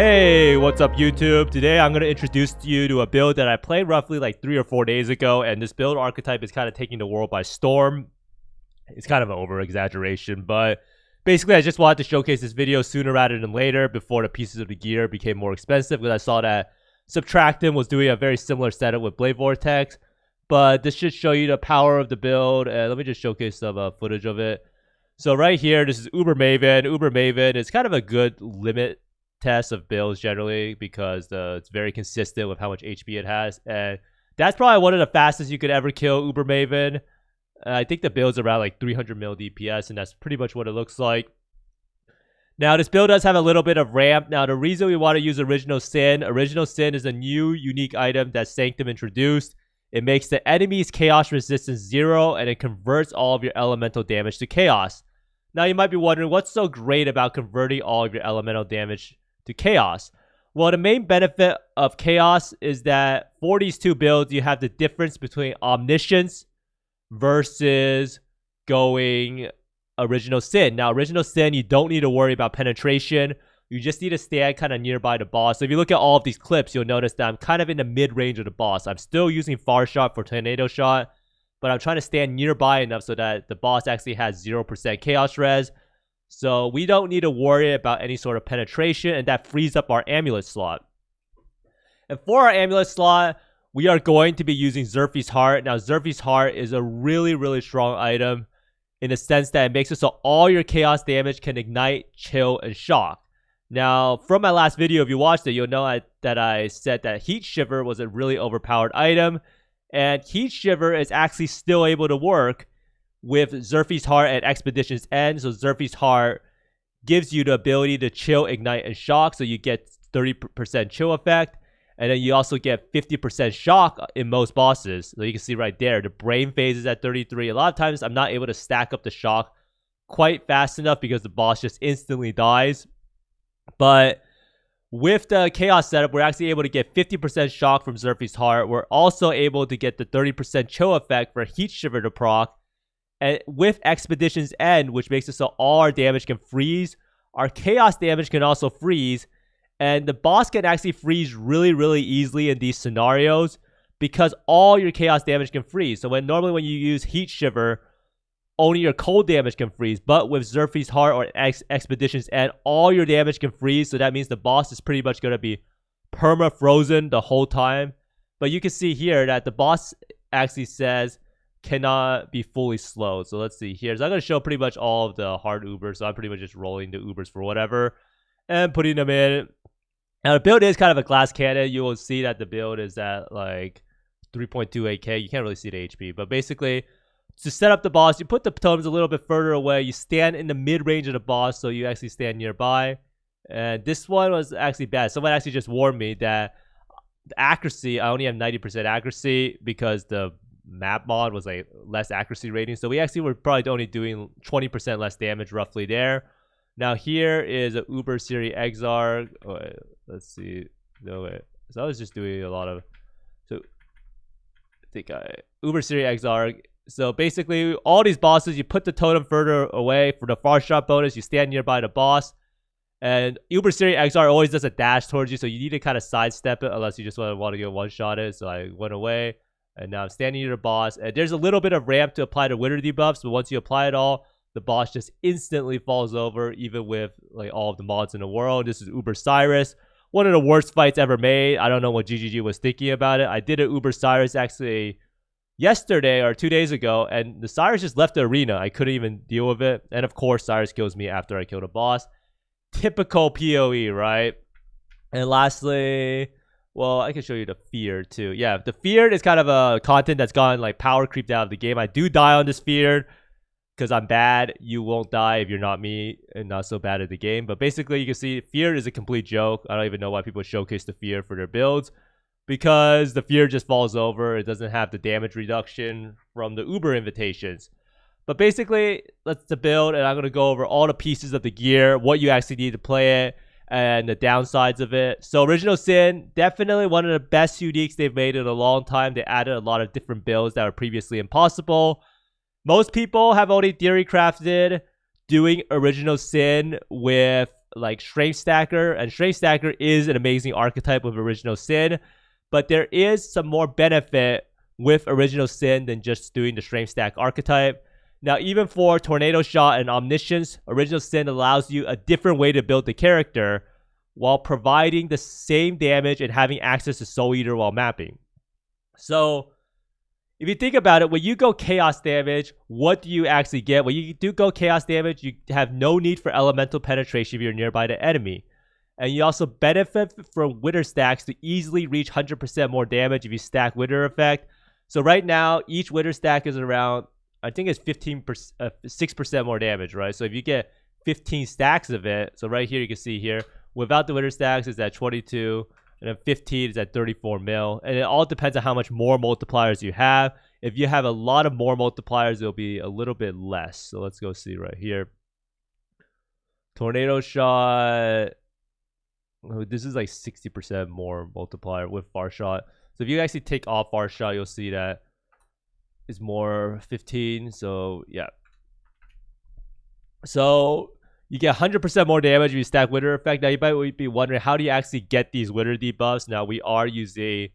Hey, what's up YouTube? Today I'm going to introduce you to a build that I played roughly like 3 or 4 days ago, and this build archetype is kind of taking the world by storm. It's kind of an over-exaggeration, but basically I just wanted to showcase this video sooner rather than later before the pieces of the gear became more expensive, because I saw that Subtractem was doing a very similar setup with Blade Vortex, but this should show you the power of the build, and let me just showcase some footage of it. So right here, this is Uber Maven. Uber Maven is kind of a good limit test of builds generally because it's very consistent with how much HP it has, and that's probably one of the fastest you could ever kill Uber Maven. I think the build's around like 300 mil DPS, and that's pretty much what it looks like. Now this build does have a little bit of ramp. Now the reason we want to use Original Sin is a new unique item that Sanctum introduced. It makes the enemy's chaos resistance 0, and it converts all of your elemental damage to chaos. Now you might be wondering, what's so great about converting all of your elemental damage to chaos? Well, the main benefit of chaos is that for these two builds, you have the difference between Omniscience versus going Original Sin. Now, Original Sin, you don't need to worry about penetration. You just need to stand kind of nearby the boss. So if you look at all of these clips, you'll notice that I'm kind of in the mid-range of the boss. I'm still using Far Shot for Tornado Shot, but I'm trying to stand nearby enough so that the boss actually has 0% chaos res. So we don't need to worry about any sort of penetration, and that frees up our amulet slot. And for our amulet slot, we are going to be using Zerphi's Heart. Now, Zerphi's Heart is a really strong item in the sense that it makes it so all your chaos damage can ignite, chill, and shock. Now, from my last video, if you watched it, you'll know that I said that Heat Shiver was a really overpowered item, and Heat Shiver is actually still able to work with Zerphi's Heart at Expedition's End. So Zerphi's Heart gives you the ability to chill, ignite, and shock. So you get 30% chill effect. And then you also get 50% shock in most bosses. So you can see right there, the brain phase is at 33. A lot of times I'm not able to stack up the shock quite fast enough because the boss just instantly dies. But with the chaos setup, we're actually able to get 50% shock from Zerphi's Heart. We're also able to get the 30% chill effect for Heat Shiver to proc. And with Expedition's End, which makes it so all our damage can freeze, our chaos damage can also freeze, and the boss can actually freeze really easily in these scenarios because all your chaos damage can freeze. So normally when you use Heat Shiver, only your cold damage can freeze, but with Zerphi's Heart or Expedition's End, all your damage can freeze, so that means the boss is pretty much going to be perma-frozen the whole time. But you can see here that the boss actually says cannot be fully slowed. So let's see here. So I'm going to show pretty much all of the hard Ubers. So I'm pretty much just rolling the Ubers for whatever and putting them in. Now the build is kind of a glass cannon. You will see that the build is at like 3.28k. You can't really see the HP, but basically to set up the boss, you put the totems a little bit further away. You stand in the mid-range of the boss, so you actually stand nearby. And this one was actually bad. Someone actually just warned me that the accuracy, I only have 90% accuracy because the map mod was like less accuracy rating, so we actually were probably only doing 20% less damage roughly there. Now here is a Uber Series Exile. Oh, let's see. No way. So I was just doing a lot of. So I think Uber Series Exile. So basically, all these bosses, you put the totem further away for the far shot bonus. You stand nearby the boss, and Uber Series Exile always does a dash towards you, so you need to kind of sidestep it unless you just want to get one shot it. So I went away. And now I'm standing near the boss. And there's a little bit of ramp to apply the winter debuffs, but once you apply it all, the boss just instantly falls over, even with like all of the mods in the world. This is Uber Cyrus. One of the worst fights ever made. I don't know what GGG was thinking about it. I did an Uber Cyrus actually yesterday or 2 days ago, and the Cyrus just left the arena. I couldn't even deal with it. And of course, Cyrus kills me after I kill the boss. Typical PoE, right? And lastly, well, I can show you the Feared too. Yeah, the Feared is kind of a content that's gone like power creeped out of the game. I do die on this Feared because I'm bad. You won't die if you're not me and not so bad at the game. But basically, you can see Feared is a complete joke. I don't even know why people showcase the Feared for their builds, because the Feared just falls over. It doesn't have the damage reduction from the Uber invitations. But basically, that's the build, and I'm going to go over all the pieces of the gear, what you actually need to play it, and the downsides of it. So Original Sin, definitely one of the best uniques they've made in a long time. They added a lot of different builds that were previously impossible. Most people have only theory crafted doing Original Sin with like Strength Stacker, and Strength Stacker is an amazing archetype with Original Sin, but there is some more benefit with Original Sin than just doing the Strength Stack archetype. Now, even for Tornado Shot and Omniscience, Original Sin allows you a different way to build the character while providing the same damage and having access to Soul Eater while mapping. So, if you think about it, when you go Chaos damage, what do you actually get? When you do go Chaos damage, you have no need for Elemental Penetration if you're nearby the enemy. And you also benefit from Wither stacks to easily reach 100% more damage if you stack Wither effect. So right now, each Wither stack is around, I think it's 6% more damage, right? So if you get 15 stacks of it, so right here you can see here, without the Wither stacks, it's at 22, and then 15 is at 34 mil. And it all depends on how much more multipliers you have. If you have a lot of more multipliers, it'll be a little bit less. So let's go see right here. Tornado Shot. Oh, this is like 60% more multiplier with Far Shot. So if you actually take off Far Shot, you'll see that it's more 15. So yeah. So you get 100% more damage if you stack Wither effect. Now you might be wondering, how do you actually get these Wither debuffs? Now we are using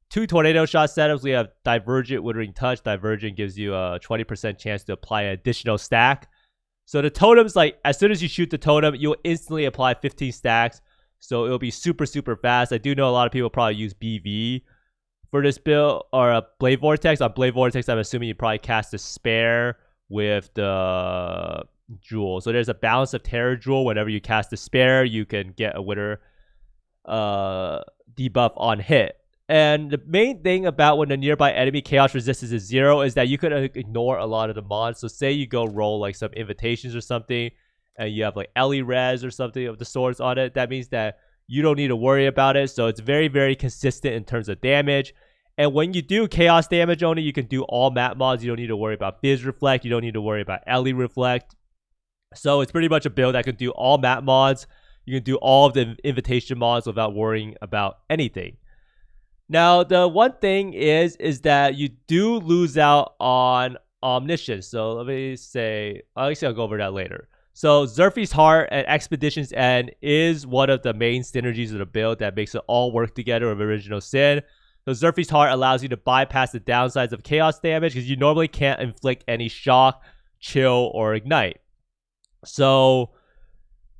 2 Tornado Shot setups. We have Divergent, Withering Touch. Divergent gives you a 20% chance to apply an additional stack. So the totems, like as soon as you shoot the totem, you'll instantly apply 15 stacks. So it'll be super, super fast. I do know a lot of people probably use BV for this build, or a Blade Vortex. On Blade Vortex, I'm assuming you probably cast a Spare with the Jewel. So there's a Balance of Terror Jewel. Whenever you cast a Spare, you can get a Wither debuff on hit. And the main thing about when the nearby enemy chaos resistance is 0 is that you could ignore a lot of the mods. So say you go roll like some invitations or something, and you have like Ellie Res or something of the sorts on it. That means that you don't need to worry about it. So it's very, very consistent in terms of damage. And when you do chaos damage only, you can do all map mods. You don't need to worry about Fizz Reflect. You don't need to worry about Ellie Reflect. So it's pretty much a build that can do all map mods. You can do all of the invitation mods without worrying about anything. Now, the one thing is that you do lose out on Omniscience. So let me say, actually I'll go over that later. So Zerphi's Heart and Expedition's End is one of the main synergies of the build that makes it all work together with Original Sin. So Zerphi's Heart allows you to bypass the downsides of chaos damage because you normally can't inflict any shock, chill, or ignite. So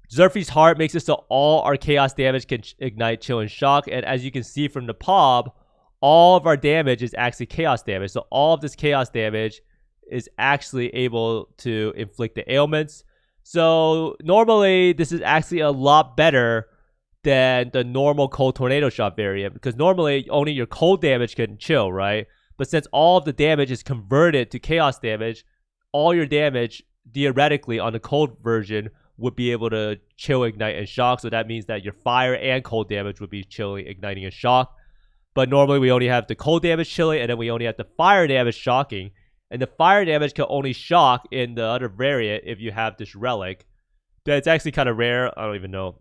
Zerphi's Heart makes it so all our chaos damage can ignite, chill, and shock. And as you can see from the POB, all of our damage is actually chaos damage. So all of this chaos damage is actually able to inflict the ailments. So normally this is actually a lot better than the normal cold Tornado Shot variant, because normally only your cold damage can chill, right? But since all of the damage is converted to chaos damage, all your damage theoretically on the cold version would be able to chill, ignite, and shock. So that means that your fire and cold damage would be chilling, igniting, and shock. But normally we only have the cold damage chilling, and then we only have the fire damage shocking. And the fire damage can only shock in the other variant if you have this relic. That's actually kind of rare. I don't even know.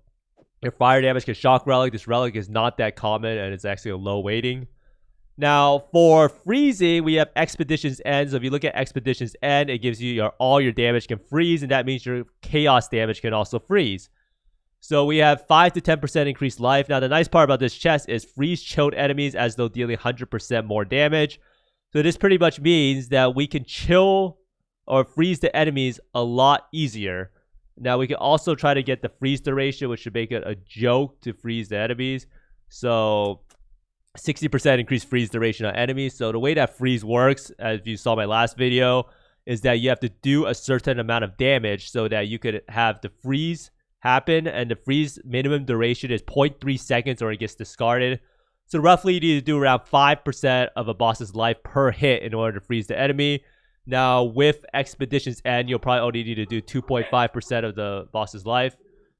Your fire damage can shock relic. This relic is not that common, and it's actually a low weighting. Now, for freezing, we have Expedition's End. So if you look at Expedition's End, it gives you all your damage can freeze, and that means your chaos damage can also freeze. So we have 5 to 10% increased life. Now, the nice part about this chest is freeze chilled enemies as though dealing 100% more damage. So this pretty much means that we can chill or freeze the enemies a lot easier. Now, we can also try to get the freeze duration, which should make it a joke to freeze the enemies. So 60% increased freeze duration on enemies. So the way that freeze works, as you saw my last video, is that you have to do a certain amount of damage so that you could have the freeze happen. And the freeze minimum duration is 0.3 seconds or it gets discarded. So roughly you need to do around 5% of a boss's life per hit in order to freeze the enemy. Now with Expedition's End, you'll probably only need to do 2.5% of the boss's life.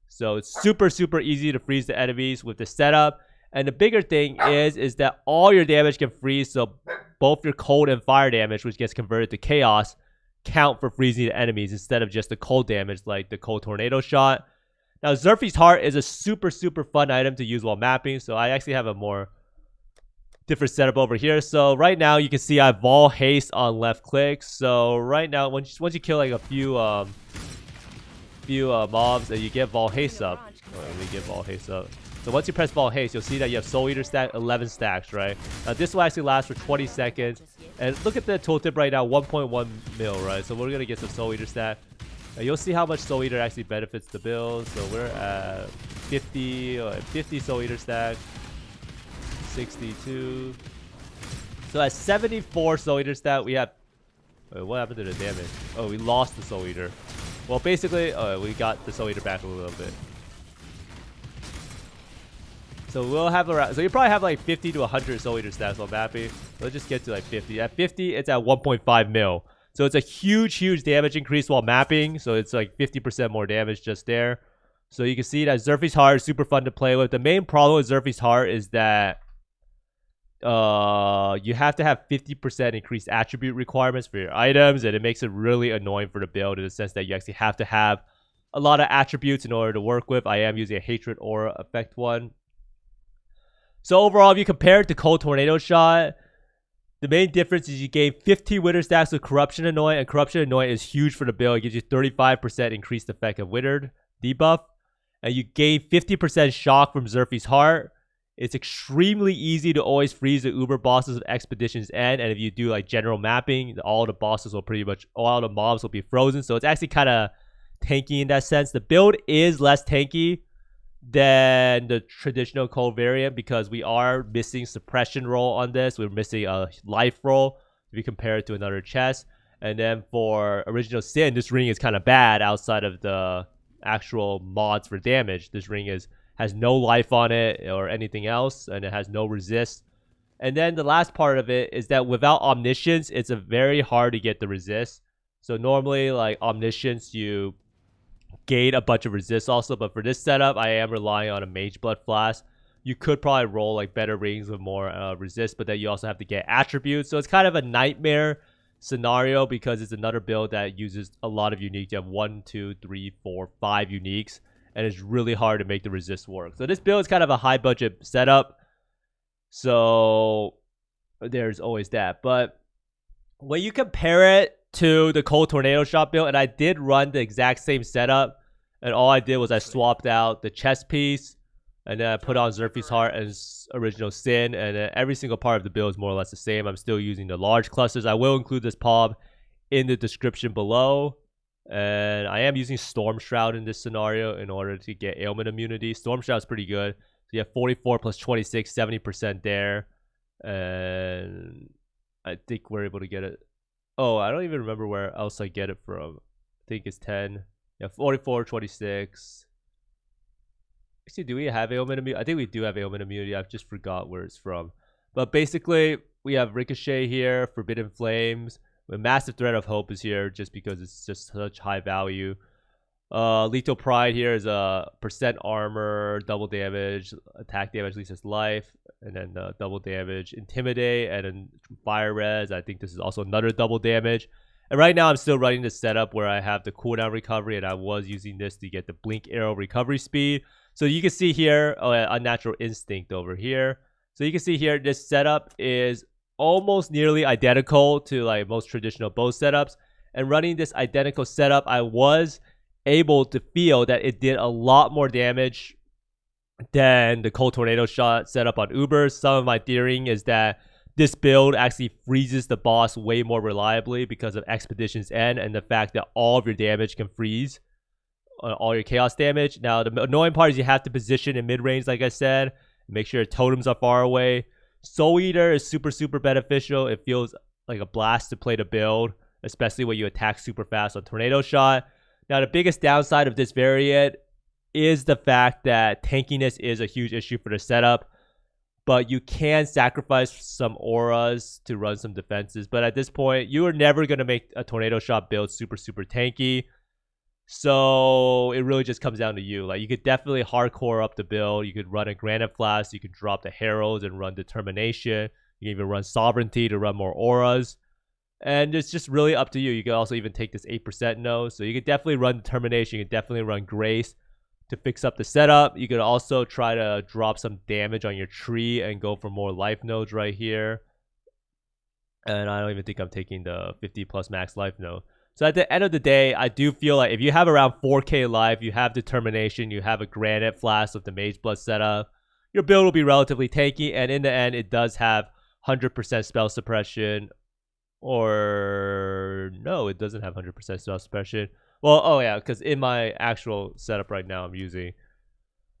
So it's super, super easy to freeze the enemies with the setup. And the bigger thing is that all your damage can freeze. So both your cold and fire damage, which gets converted to chaos, count for freezing the enemies instead of just the cold damage like the cold Tornado Shot. Now Zerphi's Heart is a super, super fun item to use while mapping. So I actually have a more different setup over here. So right now you can see I have Vol Haste on left click. So right now once you kill like a few mobs and you get Vol Haste up, Oh, let me get Ball Haste up. So once you press Ball Haste, you'll see that you have Soul Eater stack 11 stacks, right? Now this will actually last for 20 seconds. And look at the tooltip right now, 1.1 mil, right? So we're gonna get some Soul Eater stack. Now you'll see how much Soul Eater actually benefits the build. So we're at 50 Soul Eater stack, 62. So at 74 Soul Eater stack, we have. Wait, what happened to the damage? Oh, we lost the Soul Eater. Well, basically, we got the Soul Eater back a little bit. So we'll have around. So you probably have like 50 to 100 Soul Eater stats on Mappy. Let's just get to like 50. At 50, it's at 1.5 mil. So it's a huge damage increase while mapping. So it's like 50% more damage just there. So you can see that Zerphi's Heart is super fun to play with. The main problem with Zerphi's Heart is that you have to have 50% increased attribute requirements for your items, and it makes it really annoying for the build in the sense that you actually have to have a lot of attributes in order to work with. I am using a Hatred Aura effect one. So overall, if you compare it to Cold Tornado Shot, the main difference is you gain 15 Withered stacks with Corruption Anoint, and Corruption Anoint is huge for the build. It gives you 35% increased effect of Withered debuff, and you gain 50% shock from Zerphi's Heart. It's extremely easy to always freeze the Uber bosses of Expedition's End, and if you do like general mapping, all the bosses will pretty much, all the mobs will be frozen. So it's actually kind of tanky in that sense. The build is less tanky than the traditional cold variant because we are missing suppression roll on this. We're missing a life roll if you compare it to another chest. And then for Original Sin, this ring is kind of bad outside of the actual mods for damage. This ring has no life on it or anything else, and it has no resist. And then the last part of it is that without Omniscience, it's a very hard to get the resist. So normally, like Omniscience, you gain a bunch of resist also, but for this setup, I am relying on a Mage Blood Flask. You could probably roll like better rings with more resist, but then you also have to get attributes. So it's kind of a nightmare scenario because it's another build that uses a lot of uniques. You have 1, 2, 3, 4, 5 uniques, and it's really hard to make the resist work. So this build is kind of a high budget setup. So there's always that. But when you compare it to the Cold Tornado Shot build, and I did run the exact same setup, and all I did was I swapped out the chest piece, and then I put on Zerphi's Heart as Original Sin, and then every single part of the build is more or less the same. I'm still using the large clusters. I will include this POB in the description below, and I am using Storm Shroud in this scenario in order to get ailment immunity. Storm Shroud is pretty good. So you have 44 plus 26, 70% there, and I think we're able to get it. Oh, I don't even remember where else I get it from. I think it's 10. Yeah, 44, 26. Actually, do we have ailment immunity? I think we do have ailment immunity. I've just forgot where it's from. But basically, we have Ricochet here, Forbidden Flames. Massive Thread of Hope is here just because it's just such high value. Lethal Pride here is a percent armor, double damage, attack damage, least life, and then double damage, Intimidate, and then Fire Res. I think this is also another double damage. And right now I'm still running this setup where I have the cooldown recovery, and I was using this to get the Blink Arrow recovery speed. So you can see here, Unnatural Instinct over here. So you can see here, this setup is almost nearly identical to like most traditional bow setups. And running this identical setup, I was able to feel that it did a lot more damage than the Cold Tornado Shot setup on Uber. Some of my theorying is that this build actually freezes the boss way more reliably because of Expedition's End and the fact that all of your damage can freeze, all your chaos damage. Now, the annoying part is you have to position in mid-range, like I said. Make sure your totems are far away. Soul Eater is super beneficial. It feels like a blast to play the build, especially when you attack super fast on Tornado Shot. Now, the biggest downside of this variant is the fact that tankiness is a huge issue for the setup. But you can sacrifice some auras to run some defenses. But at this point, you are never going to make a Tornado Shot build super tanky. So it really just comes down to you. Like, you could definitely hardcore up the build. You could run a Granite Flask. You could drop the Heralds and run Determination. You can even run Sovereignty to run more auras. And it's just really up to you. You can also even take this 8% node. So you could definitely run Determination. You can definitely run Grace to fix up the setup. You could also try to drop some damage on your tree and go for more life nodes right here. And I don't even think I'm taking the 50 plus max life node. So at the end of the day, I do feel like if you have around 4k life, you have determination, you have a granite flask with the mage blood setup, your build will be relatively tanky, and in the end it does have 100% spell suppression. Or no, it doesn't have 100% spell suppression. Well, oh yeah, because in my actual setup right now I'm using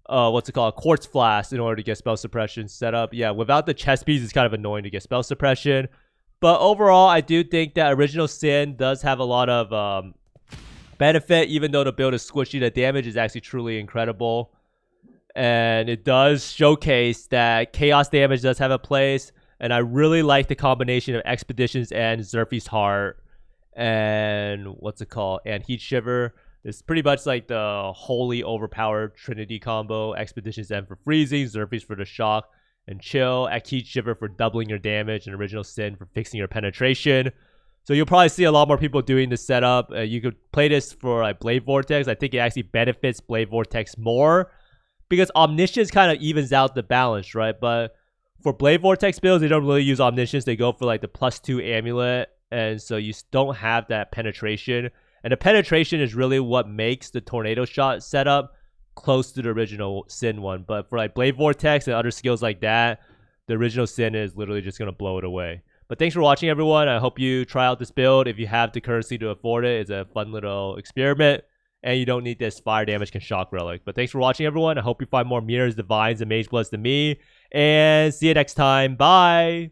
what's it called, quartz flask, in order to get spell suppression set up. Yeah, without the chest piece it's kind of annoying to get spell suppression. But overall, I do think that Original Sin does have a lot of benefit. Even though the build is squishy, the damage is actually truly incredible. And it does showcase that chaos damage does have a place. And I really like the combination of Expeditions and Zerphi's Heart. And what's it called? And Heat Shiver. It's pretty much like the wholly overpowered Trinity combo. Expeditions End for freezing, Zerphi's for the shock and chill, at Heat Shiver for doubling your damage, and Original Sin for fixing your penetration. So you'll probably see a lot more people doing this setup. You could play this for like Blade Vortex. I think it actually benefits Blade Vortex more because Omniscience kind of evens out the balance, right? But for Blade Vortex builds, they don't really use Omniscience. They go for like the +2 amulet, and so you don't have that penetration. And the penetration is really what makes the Tornado Shot setup close to the Original Sin one. But for like Blade Vortex and other skills like that, the Original Sin is literally just going to blow it away. But thanks for watching, everyone. I hope you try out this build. If you have the currency to afford it, it's a fun little experiment. And you don't need this fire damage can shock relic. But thanks for watching, everyone. I hope you find more mirrors, divines, and mage bloods than me. And see you next time. Bye.